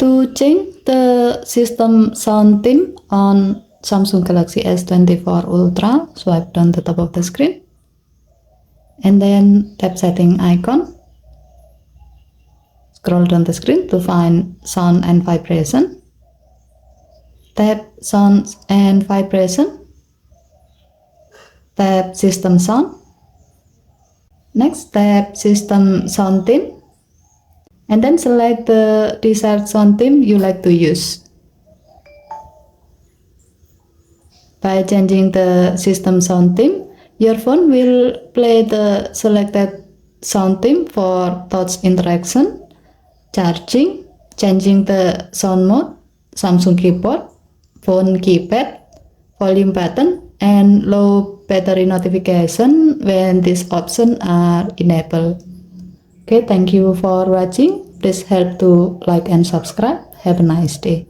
To change the system sound theme on Samsung Galaxy S24 Ultra, swipe down the top of the screen and then tap setting icon. Scroll down the screen to find sound and vibration. Tap sound and vibration. Tap system sound. Next, tap system sound theme. And then select the desired sound theme you like to use. By changing the system sound theme, your phone will play the selected sound theme for touch interaction, charging, changing the sound mode, Samsung keyboard, phone keypad, volume button, and low battery notification when these options are enabled. Okay, thank you for watching. Please help to like and subscribe. Have a nice day.